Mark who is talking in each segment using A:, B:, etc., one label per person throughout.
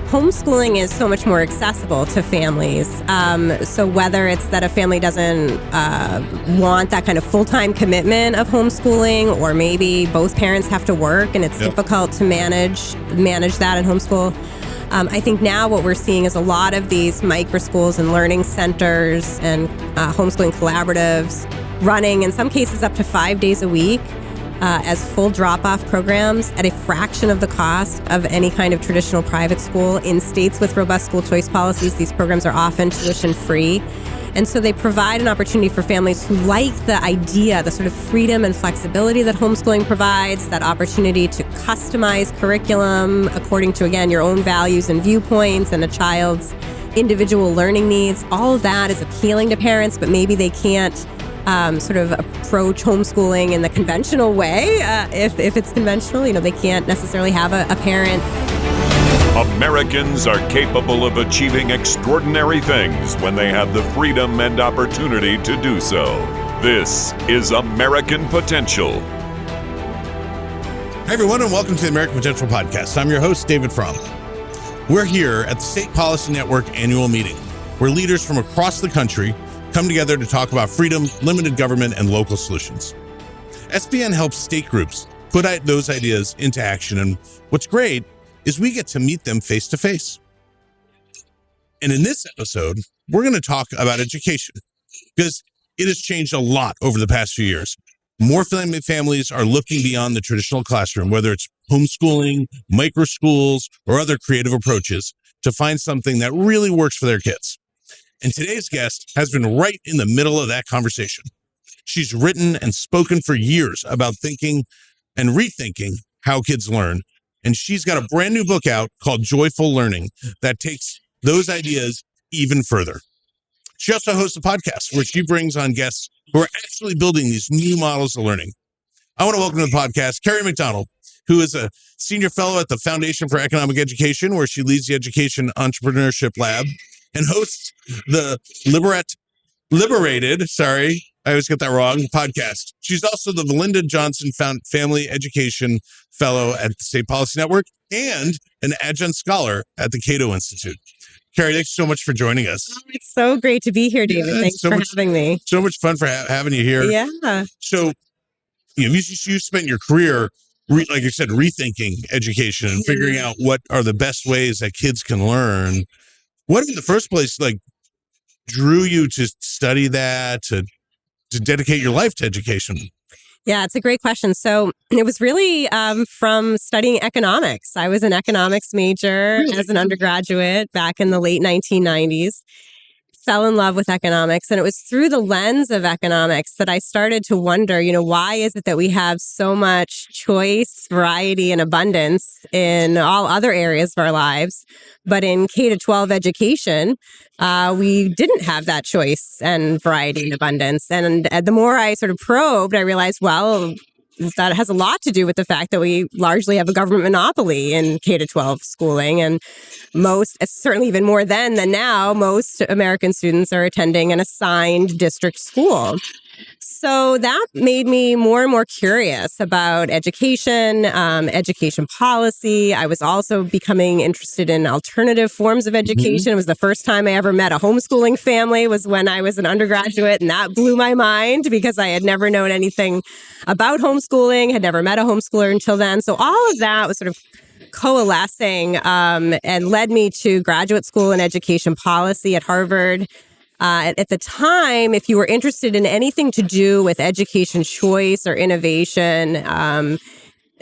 A: homeschooling is so much more accessible to families. So whether it's that a family doesn't want that kind of full-time commitment of homeschooling, or maybe both parents have to work and it's difficult to manage that in homeschool. I think now what we're seeing is a lot of these micro schools and learning centers and homeschooling collaboratives running, in some cases, up to 5 days a week as full drop-off programs at a fraction of the cost of any kind of traditional private school. In states with robust school choice policies, these programs are often tuition-free. And so they provide an opportunity for families who like the idea, the sort of freedom and flexibility that homeschooling provides, that opportunity to customize curriculum according to, again, your own values and viewpoints and a child's individual learning needs. All of that is appealing to parents, but maybe they can't sort of approach homeschooling in the conventional way. If it's conventional, they can't necessarily have a parent.
B: Americans are capable of achieving extraordinary things when they have the freedom and opportunity to do so. This is American Potential.
C: Hi, everyone, and welcome to the American Potential Podcast. I'm your host, David Fromm. We're here at the State Policy Network annual meeting, where leaders from across the country come together to talk about freedom, limited government, and local solutions. SPN helps state groups put those ideas into action, and what's great is we get to meet them face to face. And in this episode, we're going to talk about education, because it has changed a lot over the past few years. More families are looking beyond the traditional classroom, whether it's homeschooling, micro schools, or other creative approaches, to find something that really works for their kids. And today's guest has been right in the middle of that conversation. She's written and spoken for years about thinking and rethinking how kids learn. And she's got a brand new book out called Joyful Learning that takes those ideas even further. She also hosts a podcast where she brings on guests who are actually building these new models of learning. I want to welcome to the podcast Kerry McDonald, who is a senior fellow at the Foundation for Economic Education, where she leads the Education Entrepreneurship Lab and hosts the Liberated, I always get that wrong, podcast. She's also the Valinda Johnson Family Education Fellow at the State Policy Network and an adjunct scholar at the Cato Institute. Kerry, thanks so much for joining us.
A: Oh, it's so great to be here, David. Thanks for having me.
C: So much fun for having you here.
A: Yeah.
C: So, you spent your career, like you said, rethinking education and figuring out what are the best ways that kids can learn. What in the first place, drew you to study that, to dedicate your life to education?
A: Yeah, it's a great question. So it was really from studying economics. I was an economics major as an undergraduate back in the late 1990s. Fell in love with economics. And it was through the lens of economics that I started to wonder, why is it that we have so much choice, variety, and abundance in all other areas of our lives, but in K-12 education, we didn't have that choice and variety and abundance. And the more I sort of probed, I realized, that has a lot to do with the fact that we largely have a government monopoly in K-12 schooling. And certainly even more then than now, most American students are attending an assigned district school. So that made me more and more curious about education, education policy. I was also becoming interested in alternative forms of education. It was the first time I ever met a homeschooling family was when I was an undergraduate, and that blew my mind because I had never known anything about homeschooling, had never met a homeschooler until then. So all of that was sort of coalescing and led me to graduate school in education policy at Harvard. At the time, if you were interested in anything to do with education choice or innovation,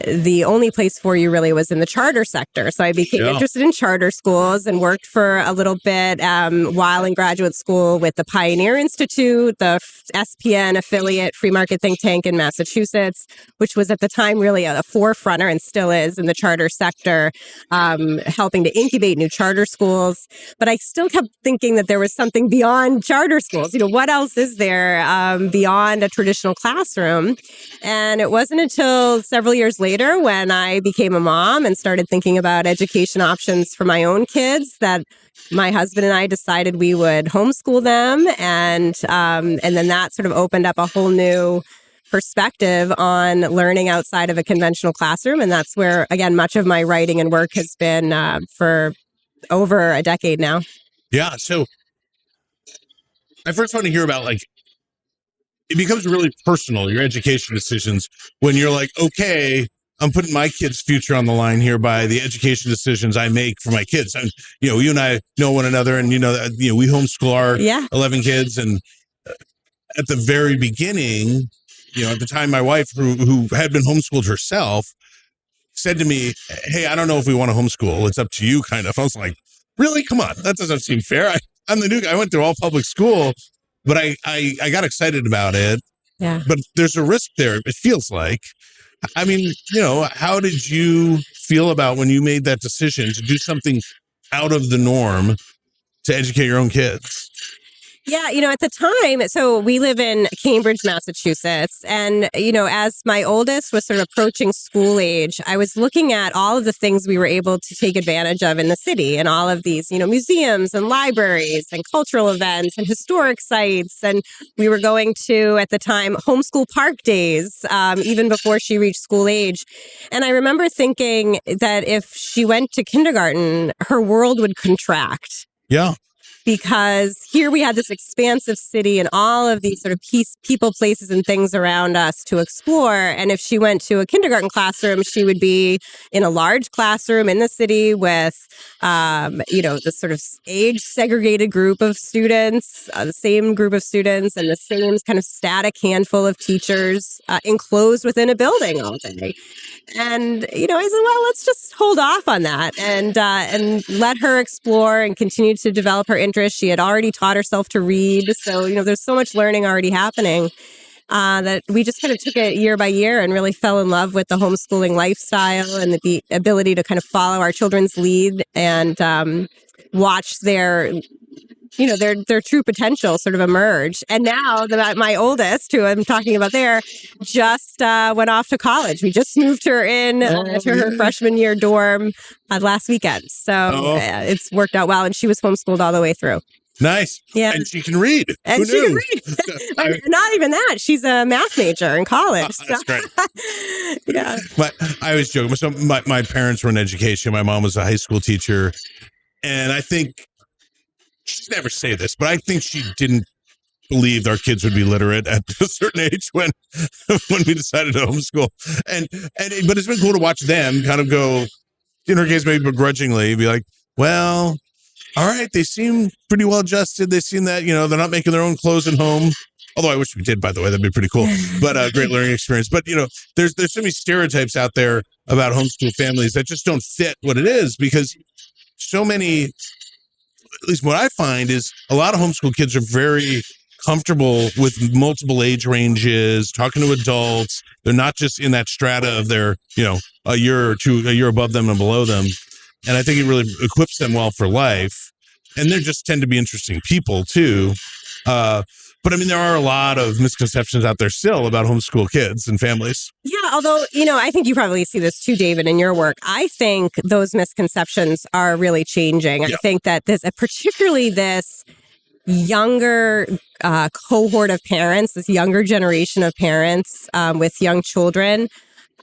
A: the only place for you really was in the charter sector. So I became interested in charter schools and worked for a little bit while in graduate school with the Pioneer Institute, the SPN affiliate free market think tank in Massachusetts, which was at the time really a forefronter and still is in the charter sector, helping to incubate new charter schools. But I still kept thinking that there was something beyond charter schools. What else is there beyond a traditional classroom? And it wasn't until several years later when I became a mom and started thinking about education options for my own kids that my husband and I decided we would homeschool them. And then that sort of opened up a whole new perspective on learning outside of a conventional classroom. And that's where, again, much of my writing and work has been for over a decade now.
C: Yeah. So I first want to hear about, like, it becomes really personal, your education decisions, when you're like, okay, I'm putting my kids' future on the line here by the education decisions I make for my kids. And, you and I know one another, and, we homeschool our 11 kids. And at the very beginning, at the time, my wife, who had been homeschooled herself, said to me, hey, I don't know if we want to homeschool. It's up to you, kind of. I was like, really? Come on. That doesn't seem fair. I'm the new guy. I went through all public school, but I got excited about it.
A: Yeah.
C: But there's a risk there, it feels like. I mean, how did you feel about when you made that decision to do something out of the norm to educate your own kids?
A: Yeah, at the time, so we live in Cambridge, Massachusetts. And, as my oldest was sort of approaching school age, I was looking at all of the things we were able to take advantage of in the city, and all of these, museums and libraries and cultural events and historic sites. And we were going to, at the time, homeschool park days, even before she reached school age. And I remember thinking that if she went to kindergarten, her world would contract.
C: Yeah.
A: Because here we had this expansive city and all of these sort of people, places, and things around us to explore. And if she went to a kindergarten classroom, she would be in a large classroom in the city with, this sort of age-segregated group of students, the same group of students, and the same kind of static handful of teachers enclosed within a building all day. And, I said, well, let's just hold off on that and let her explore and continue to develop her interest. She had already taught herself to read. So, there's so much learning already happening that we just kind of took it year by year and really fell in love with the homeschooling lifestyle and the ability to kind of follow our children's lead and watch their true potential sort of emerge. And now my oldest, who I'm talking about there, just went off to college. We just moved her in to her freshman year dorm last weekend. So it's worked out well. And she was homeschooled all the way through.
C: Nice.
A: Yeah.
C: And she can read.
A: And
C: Who
A: she
C: knew?
A: can read. Not even that. She's a math major in college.
C: That's great.
A: Yeah.
C: I was joking. So my parents were in education. My mom was a high school teacher. And I think, she'd never say this, but I think she didn't believe our kids would be literate at a certain age when we decided to homeschool. But it's been cool to watch them kind of go, in her case, maybe begrudgingly, be like, well, all right, they seem pretty well adjusted. They seem that, they're not making their own clothes at home. Although I wish we did, by the way, that'd be pretty cool. But a great learning experience. But, there's so many stereotypes out there about homeschool families that just don't fit what it is, because so many, at least what I find, is a lot of homeschool kids are very comfortable with multiple age ranges, talking to adults. They're not just in that strata of their, a year above them and below them. And I think it really equips them well for life. And they just tend to be interesting people too. But I mean, there are a lot of misconceptions out there still about homeschool kids and families. Yeah,
A: although, I think you probably see this too, David, in your work. I think those misconceptions are really changing. I think that particularly this younger cohort of parents, this younger generation of parents with young children,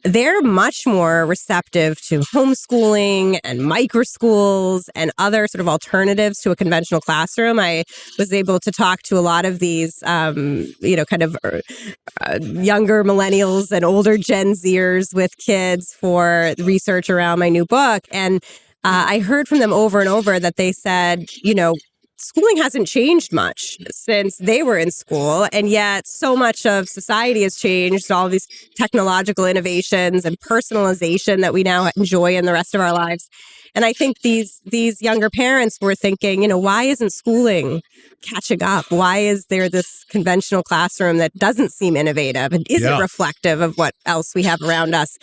A: they're much more receptive to homeschooling and microschools and other sort of alternatives to a conventional classroom. I was able to talk to a lot of these, younger millennials and older Gen Zers with kids for research around my new book. And I heard from them over and over that they said, schooling hasn't changed much since they were in school, and yet so much of society has changed, all of these technological innovations and personalization that we now enjoy in the rest of our lives. And I think these younger parents were thinking, why isn't schooling catching up? Why is there this conventional classroom that doesn't seem innovative and isn't reflective of what else we have around us?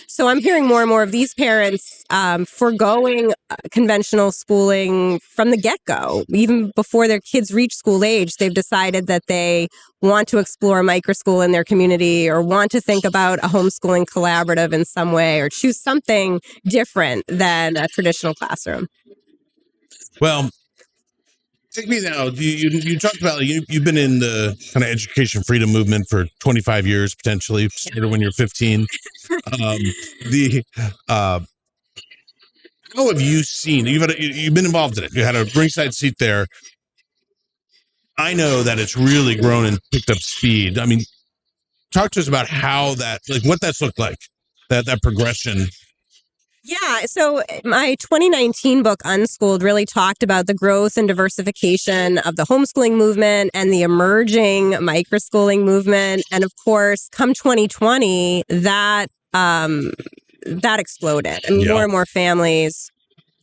A: So I'm hearing more and more of these parents foregoing conventional schooling from the get-go. Even before their kids reach school age, they've decided that they want to explore microschool in their community, or want to think about a homeschooling collaborative in some way, or choose something different than a traditional classroom.
C: Well, take me now. You talked about, you've been in the kind of education freedom movement for 25 years, potentially, started when you're 15. How have you seen, you've been involved in it. You had a ringside seat there. I know that it's really grown and picked up speed. I mean, talk to us about how what that's looked like, that progression.
A: Yeah, so my 2019 book, Unschooled, really talked about the growth and diversification of the homeschooling movement and the emerging microschooling movement. And of course, come 2020, that exploded. I mean, more and more families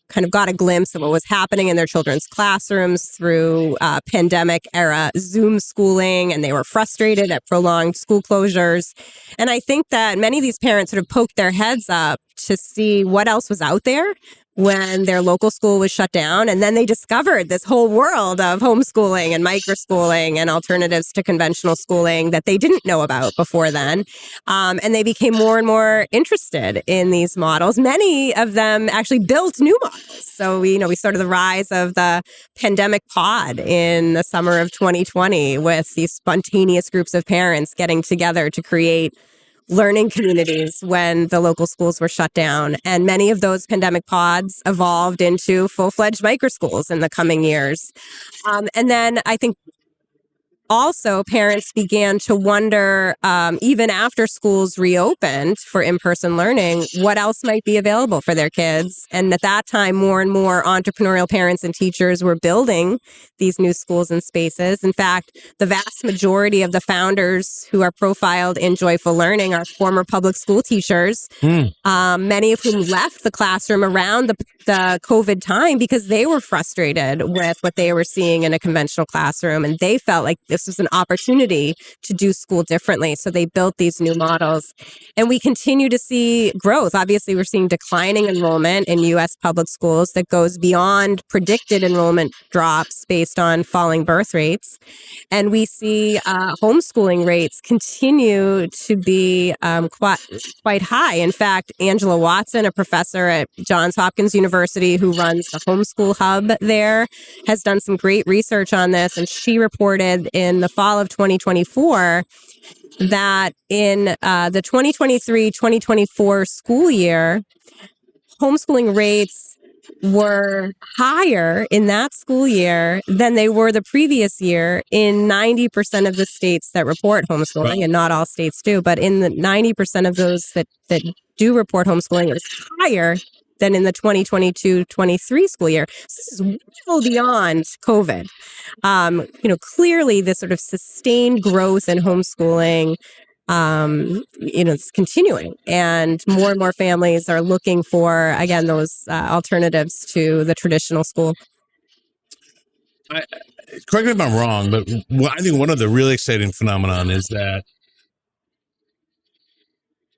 A: kind of got a glimpse of what was happening in their children's classrooms through pandemic era Zoom schooling, and they were frustrated at prolonged school closures. And I think that many of these parents sort of poked their heads up to see what else was out there when their local school was shut down. And then they discovered this whole world of homeschooling and microschooling and alternatives to conventional schooling that they didn't know about before then. And they became more and more interested in these models. Many of them actually built new models. So we started the rise of the pandemic pod in the summer of 2020 with these spontaneous groups of parents getting together to create learning communities when the local schools were shut down. And many of those pandemic pods evolved into full-fledged microschools in the coming years. And then I think also parents began to wonder, even after schools reopened for in-person learning, what else might be available for their kids. And at that time, more and more entrepreneurial parents and teachers were building these new schools and spaces. In fact, the vast majority of the founders who are profiled in Joyful Learning are former public school teachers, many of whom left the classroom around the COVID time because they were frustrated with what they were seeing in a conventional classroom. And they felt like this was an opportunity to do school differently. So they built these new models. And we continue to see growth. Obviously, we're seeing declining enrollment in U.S. public schools that goes beyond predicted enrollment drops based on falling birth rates. And we see homeschooling rates continue to be quite high. In fact, Angela Watson, a professor at Johns Hopkins University who runs the homeschool hub there, has done some great research on this. And she reported in the fall of 2024 that in the 2023-2024 school year, homeschooling rates were higher in that school year than they were the previous year in 90% of the states that report homeschooling, and not all states do, but in the 90% of those that do report homeschooling, it was higher than in the 2022-23 school year. So this is well beyond COVID. Clearly this sort of sustained growth in homeschooling it's continuing, and more families are looking for, again, those alternatives to the traditional school.
C: Correct me if I'm wrong, but I think one of the really exciting phenomenon is that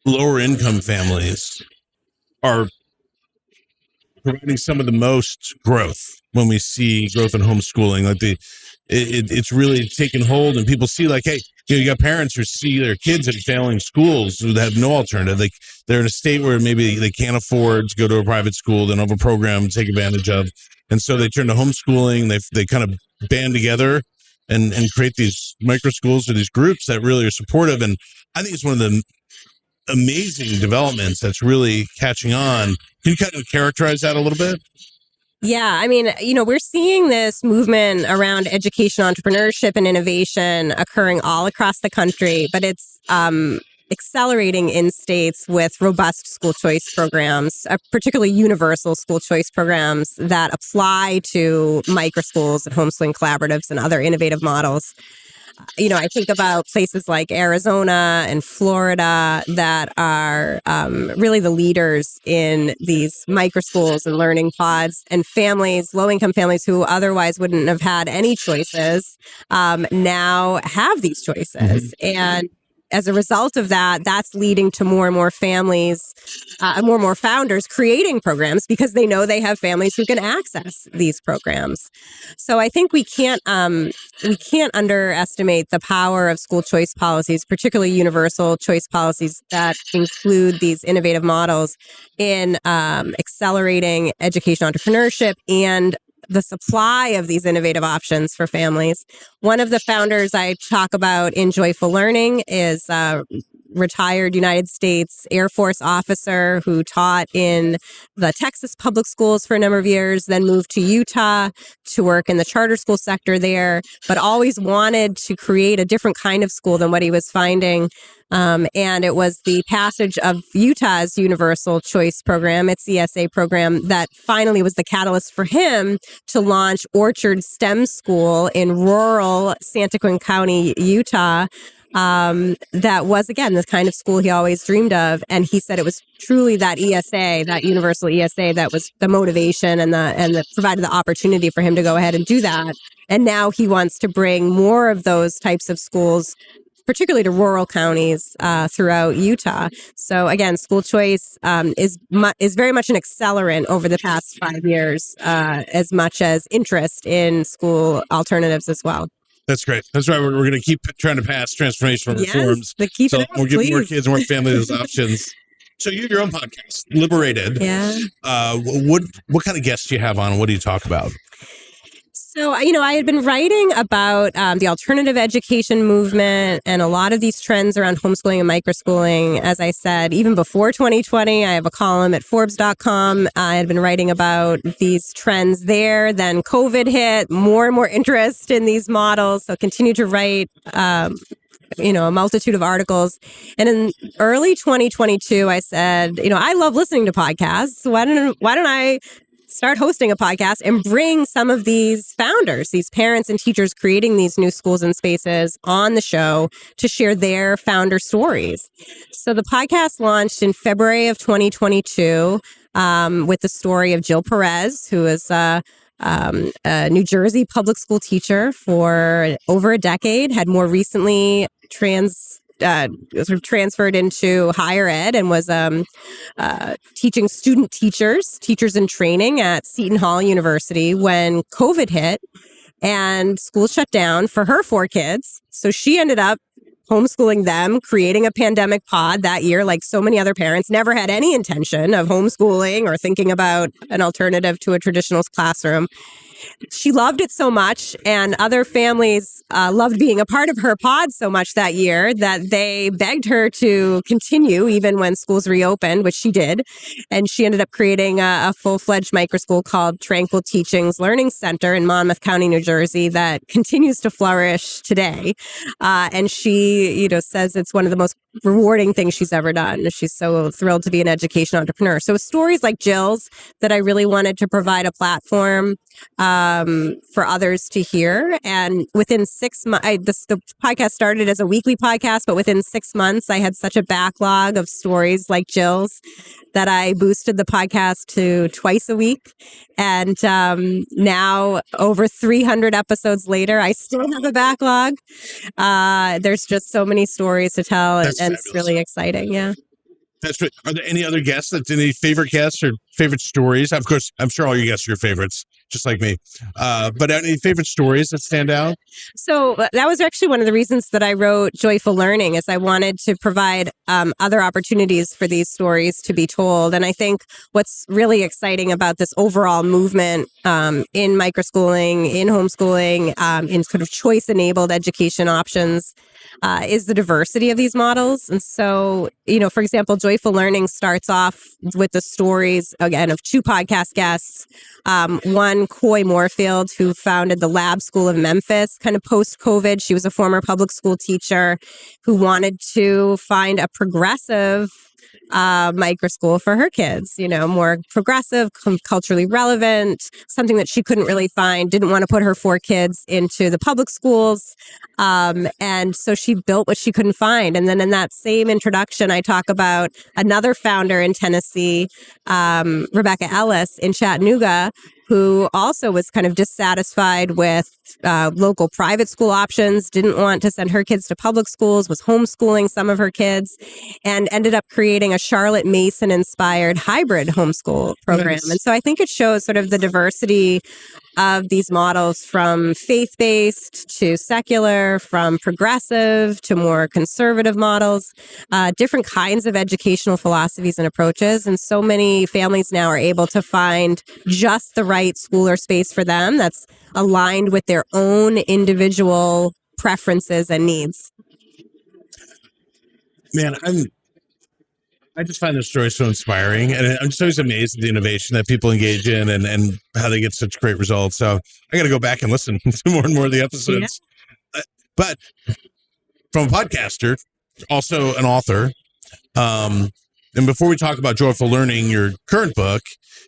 C: lower income families are providing some of the most growth when we see growth in homeschooling. Like it's really taken hold, and people see like, hey, you got parents who see their kids in failing schools who have no alternative. Like they're in a state where maybe they can't afford to go to a private school, they don't have a program to take advantage of, and so they turn to homeschooling. They kind of band together and create these micro schools or these groups that really are supportive. And I think it's one of the amazing developments that's really catching on. Can you kind of characterize that a little bit?
A: Yeah, I mean, we're seeing this movement around education, entrepreneurship, and innovation occurring all across the country, but it's accelerating in states with robust school choice programs, particularly universal school choice programs that apply to microschools and homeschooling collaboratives and other innovative models. I think about places like Arizona and Florida that are really the leaders in these microschools and learning pods, and families, low-income families who otherwise wouldn't have had any choices, now have these choices. Mm-hmm. And as a result of that, that's leading to more and more families, more and more founders creating programs because they know they have families who can access these programs. So I think we can't underestimate the power of school choice policies, particularly universal choice policies that include these innovative models in accelerating education entrepreneurship and the supply of these innovative options for families. One of the founders I talk about in Joyful Learning is retired United States Air Force officer who taught in the Texas public schools for a number of years, then moved to Utah to work in the charter school sector there, but always wanted to create a different kind of school than what he was finding. And it was the passage of Utah's Universal Choice Program, its ESA program, that finally was the catalyst for him to launch Orchard STEM School in rural Santaquin County, Utah. That was, again, the kind of school he always dreamed of. And he said it was truly that ESA, that universal ESA, that was the motivation and the provided the opportunity for him to go ahead and do that. And now he wants to bring more of those types of schools, particularly to rural counties throughout Utah. So again, school choice is very much an accelerant over the past 5 years, as much as interest in school alternatives as well.
C: That's great. That's right. We're going to keep trying to pass transformational reforms.
A: But keep
C: so
A: it up,
C: we're giving more
A: please.
C: kids and more families those options. So you have your own podcast, Liberated.
A: Yeah.
C: What kind of guests do you have on? What do you talk about?
A: So, I had been writing about the alternative education movement and a lot of these trends around homeschooling and microschooling. As I said, even before 2020, I have a column at Forbes.com. I had been writing about these trends there. Then COVID hit, more and more interest in these models. So continue to write a multitude of articles. And in early 2022, I said, I love listening to podcasts. Why don't I start hosting a podcast and bring some of these founders, these parents and teachers creating these new schools and spaces on the show to share their founder stories. So the podcast launched in February of 2022 with the story of Jill Perez, who is a New Jersey public school teacher for over a decade, had more recently transferred into higher ed and was teaching student teachers in training at Seton Hall University when COVID hit and school shut down for her 4 kids. So she ended up homeschooling them, creating a pandemic pod that year, like so many other parents, never had any intention of homeschooling or thinking about an alternative to a traditional classroom. She loved it so much, and other families loved being a part of her pod so much that year that they begged her to continue even when schools reopened, which she did. And she ended up creating a full-fledged microschool called Tranquil Teachings Learning Center in Monmouth County, New Jersey, that continues to flourish today. And she, says it's one of the most rewarding things she's ever done. She's so thrilled to be an education entrepreneur. So stories like Jill's that I really wanted to provide a platform for others to hear. And within 6 months, the podcast started as a weekly podcast, but within 6 months, I had such a backlog of stories like Jill's that I boosted the podcast to twice a week. And now, over 300 episodes later, I still have a backlog. There's just so many stories to tell, and it's really exciting. Yeah.
C: That's right. Are there any other guests? Any favorite guests or favorite stories? Of course, I'm sure all your guests are your favorites, just like me. But any favorite stories that stand out?
A: So that was actually one of the reasons that I wrote Joyful Learning, is I wanted to provide other opportunities for these stories to be told. And I think what's really exciting about this overall movement in microschooling, in homeschooling, in sort of choice-enabled education options is the diversity of these models. And so, for example, Joyful Learning starts off with the stories, again, of 2 podcast guests. One, Coy Moorfield, who founded the Lab School of Memphis, kind of post-COVID. She was a former public school teacher who wanted to find a progressive microschool for her kids, more progressive, culturally relevant, something that she couldn't really find, didn't want to put her 4 kids into the public schools. And so she built what she couldn't find. And then in that same introduction, I talk about another founder in Tennessee, Rebecca Ellis in Chattanooga, who also was kind of dissatisfied with local private school options, didn't want to send her kids to public schools, was homeschooling some of her kids, and ended up creating a Charlotte Mason-inspired hybrid homeschool program. Nice. And so I think it shows sort of the diversity of these models, from faith-based to secular, from progressive to more conservative models, different kinds of educational philosophies and approaches. And so many families now are able to find just the right school or space for them that's aligned with their own individual preferences and needs.
C: Man, I just find this story so inspiring, and I'm just always amazed at the innovation that people engage in and how they get such great results. So I got to go back and listen to more and more of the episodes. Yeah. But from a podcaster, also an author, and before we talk about Joyful Learning, your current book,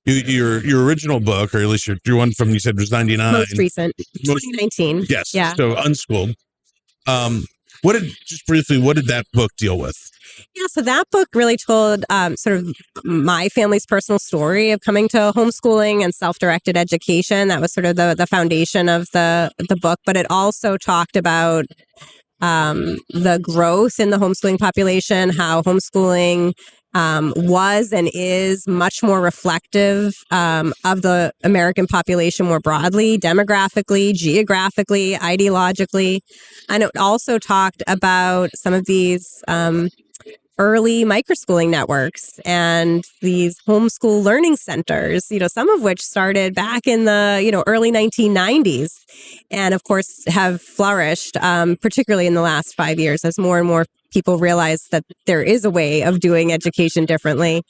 C: your original book, or at least your one from, you said, was 99.
A: Most recent, 2019.
C: Yes.
A: Yeah.
C: So Unschooled. What did that book deal with?
A: Yeah, so that book really told sort of my family's personal story of coming to homeschooling and self-directed education. That was sort of the foundation of the book, but it also talked about the growth in the homeschooling population, how homeschooling was and is much more reflective of the American population more broadly, demographically, geographically, ideologically. And it also talked about some of these early microschooling networks and these homeschool learning centers, some of which started back in the, early 1990s and of course have flourished, particularly in the last 5 years as more and more people realize that there is a way of doing education differently.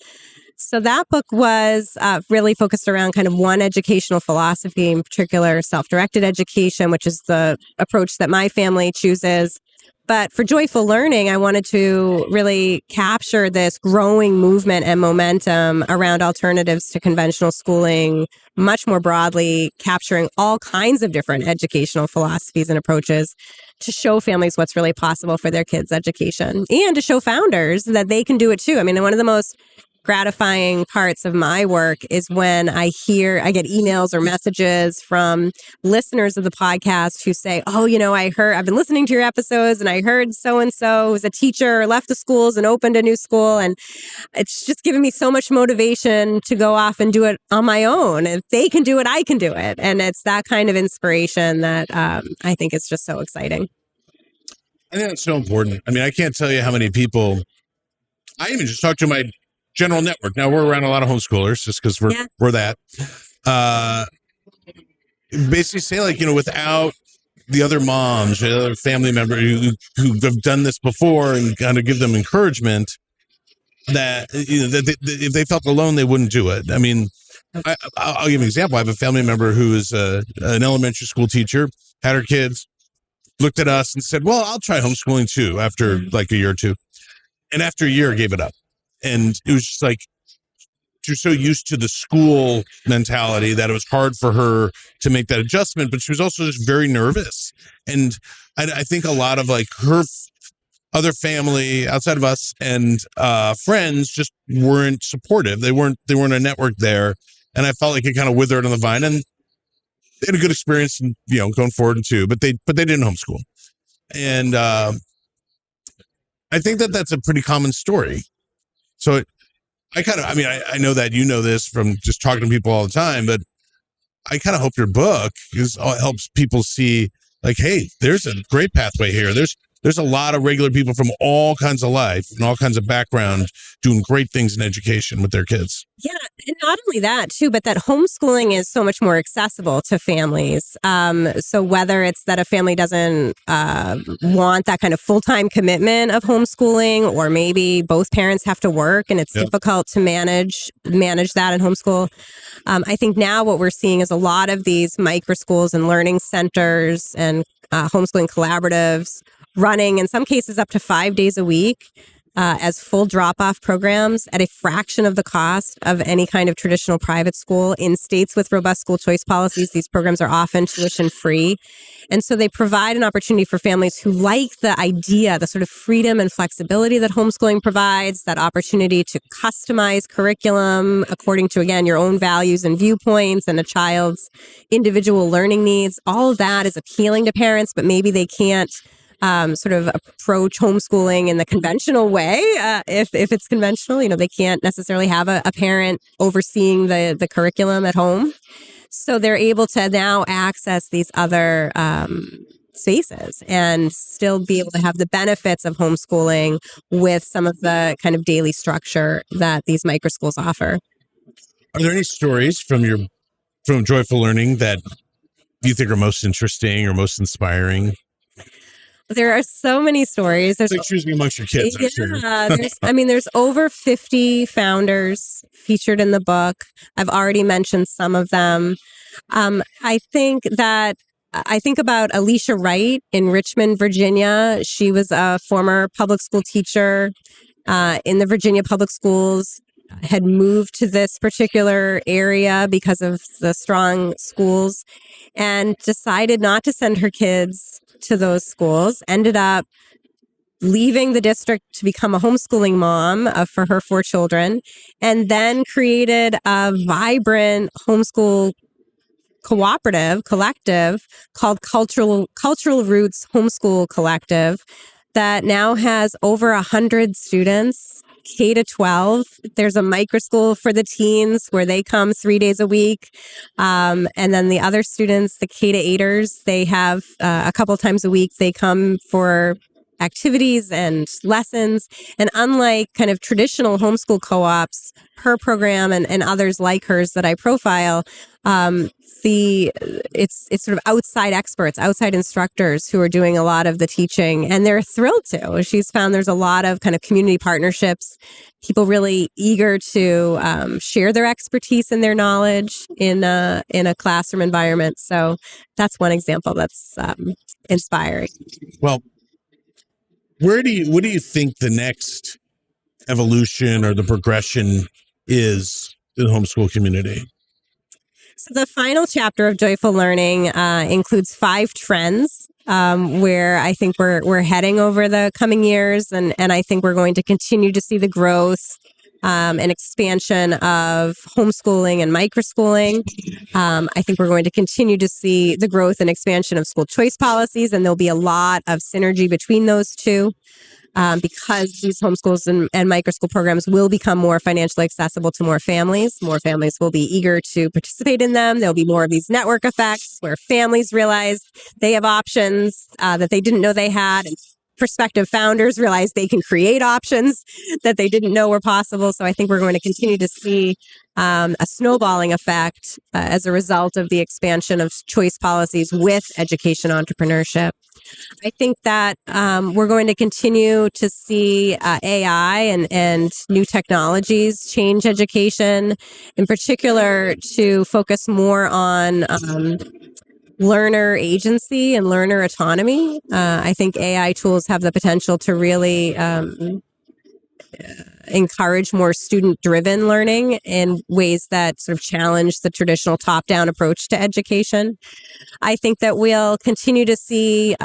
A: So that book was really focused around kind of one educational philosophy, in particular self-directed education, which is the approach that my family chooses. But for Joyful Learning, I wanted to really capture this growing movement and momentum around alternatives to conventional schooling, much more broadly, capturing all kinds of different educational philosophies and approaches to show families what's really possible for their kids' education and to show founders that they can do it too. I mean, one of the most gratifying parts of my work is when I get emails or messages from listeners of the podcast who say, oh, I've been listening to your episodes and I heard so-and-so was a teacher, left the schools and opened a new school. And it's just given me so much motivation to go off and do it on my own. If they can do it, I can do it. And it's that kind of inspiration that I think is just so exciting.
C: I think that's so important. I mean, I can't tell you how many people, I even just talked to my general network. Now we're around a lot of homeschoolers just because we're that. Basically say without the other moms, the other family member who have done this before and kind of give them encouragement that, that if they felt alone, they wouldn't do it. I mean, I'll give you an example. I have a family member who is an elementary school teacher, had her kids, looked at us and said, well, I'll try homeschooling too after like a year or two. And after a year, gave it up. And it was just like, she was so used to the school mentality that it was hard for her to make that adjustment, but she was also just very nervous. And I think a lot of like her other family outside of us and friends just weren't supportive. They weren't a network there. And I felt like it kind of withered on the vine, and they had a good experience, going forward too, but they didn't homeschool. And I think that's a pretty common story. So I know that you know this from just talking to people all the time, but I kind of hope your book helps people see like, hey, there's a great pathway here. There's a lot of regular people from all kinds of life and all kinds of background doing great things in education with their kids.
A: Yeah, and not only that too, but that homeschooling is so much more accessible to families. So whether it's that a family doesn't want that kind of full-time commitment of homeschooling, or maybe both parents have to work and it's difficult to manage that in homeschool. I think now what we're seeing is a lot of these micro schools and learning centers and homeschooling collaboratives running, in some cases, up to 5 days a week as full drop-off programs at a fraction of the cost of any kind of traditional private school. In states with robust school choice policies, these programs are often tuition-free. And so they provide an opportunity for families who like the idea, the sort of freedom and flexibility that homeschooling provides, that opportunity to customize curriculum according to, again, your own values and viewpoints and a child's individual learning needs. All of that is appealing to parents, but maybe they can't sort of approach homeschooling in the conventional way. If it's conventional, they can't necessarily have a parent overseeing the curriculum at home. So they're able to now access these other spaces and still be able to have the benefits of homeschooling with some of the kind of daily structure that these micro schools offer.
C: Are there any stories from Joyful Learning that you think are most interesting or most inspiring?
A: There are so many stories.
C: It's like choosing amongst your kids.
A: There's over 50 founders featured in the book. I've already mentioned some of them. I think about Alicia Wright in Richmond, Virginia. She was a former public school teacher in the Virginia public schools, had moved to this particular area because of the strong schools and decided not to send her kids to those schools, ended up leaving the district to become a homeschooling mom for her 4 children, and then created a vibrant homeschool collective called Cultural Roots Homeschool Collective that now has over 100 students, K to 12. There's a micro school for the teens where they come 3 days a week. And then the other students, the K to 8ers, they have a couple times a week, they come for activities and lessons. And unlike kind of traditional homeschool co-ops, her program and others like hers that I profile, it's sort of outside experts, outside instructors who are doing a lot of the teaching, and they're thrilled to. She's found there's a lot of kind of community partnerships, people really eager to share their expertise and their knowledge in a classroom environment. So that's one example that's inspiring.
C: Well, what do you think the next evolution or the progression is in the homeschool community?
A: So the final chapter of Joyful Learning includes 5 trends where I think we're heading over the coming years, and I think we're going to continue to see the growth and expansion of homeschooling and microschooling. I think we're going to continue to see the growth and expansion of school choice policies, and there'll be a lot of synergy between those two. Because these homeschools and microschool programs will become more financially accessible to more families. More families will be eager to participate in them. There'll be more of these network effects where families realize they have options that they didn't know they had, and prospective founders realize they can create options that they didn't know were possible. So I think we're going to continue to see a snowballing effect as a result of the expansion of choice policies with education entrepreneurship. I think that we're going to continue to see AI and new technologies change education, in particular to focus more on learner agency and learner autonomy. I think AI tools have the potential to really encourage more student-driven learning in ways that sort of challenge the traditional top-down approach to education. I think that we'll continue to see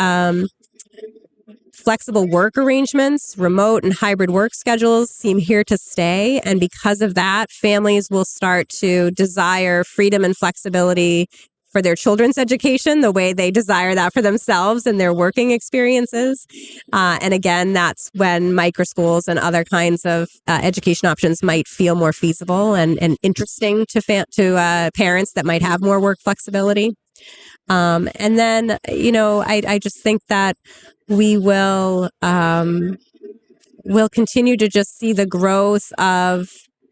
A: flexible work arrangements, remote and hybrid work schedules seem here to stay. And because of that, families will start to desire freedom and flexibility for their children's education the way they desire that for themselves and their working experiences. And again, that's when microschools and other kinds of education options might feel more feasible and interesting to parents that might have more work flexibility. And then, I just think that we'll continue to just see the growth of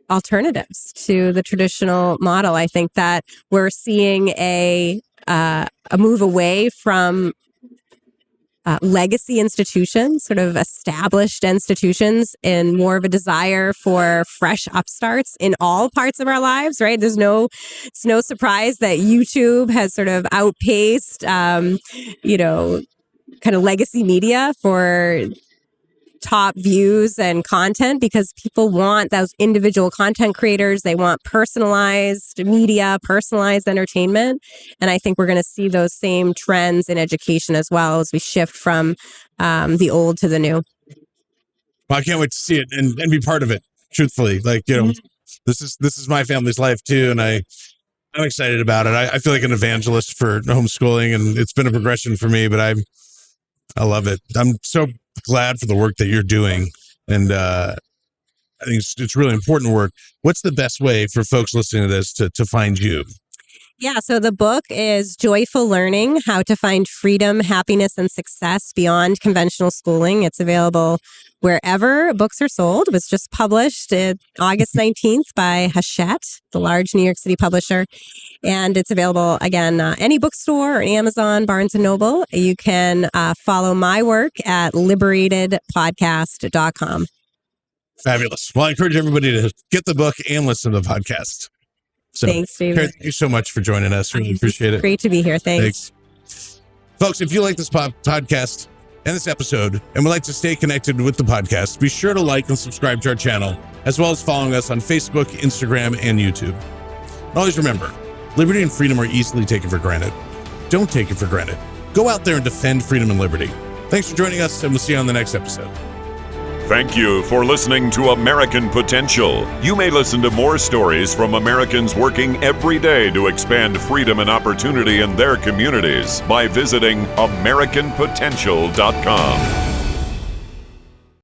A: alternatives to the traditional model. I think that we're seeing a move away from legacy institutions, sort of established institutions, and more of a desire for fresh upstarts in all parts of our lives, right? It's no surprise that YouTube has sort of outpaced, kind of legacy media for top views and content, because people want those individual content creators. They want personalized media, personalized entertainment. And I think we're going to see those same trends in education as well as we shift from the old to the new.
C: Well, I can't wait to see it and be part of it, truthfully. This is my family's life too. And I'm excited about it. I feel like an evangelist for homeschooling, and it's been a progression for me, but I love it. I'm so glad for the work that you're doing. And I think it's really important work. What's the best way for folks listening to this to find you?
A: Yeah, so the book is Joyful Learning, How to Find Freedom, Happiness, and Success Beyond Conventional Schooling. It's available wherever books are sold. It was just published August 19th by Hachette, the large New York City publisher. And it's available, again, any bookstore or Amazon, Barnes & Noble. You can follow my work at liberatedpodcast.com.
C: Fabulous. Well, I encourage everybody to get the book and listen to the podcast. So,
A: Thanks, David.
C: Kerry, thank you so much for joining us. Really appreciate it.
A: Great to be here. Thanks.
C: Folks, if you like this podcast and this episode and would like to stay connected with the podcast, be sure to like and subscribe to our channel, as well as following us on Facebook, Instagram, and YouTube. And always remember, liberty and freedom are easily taken for granted. Don't take it for granted. Go out there and defend freedom and liberty. Thanks for joining us, and we'll see you on the next episode.
B: Thank you for listening to American Potential. You may listen to more stories from Americans working every day to expand freedom and opportunity in their communities by visiting AmericanPotential.com.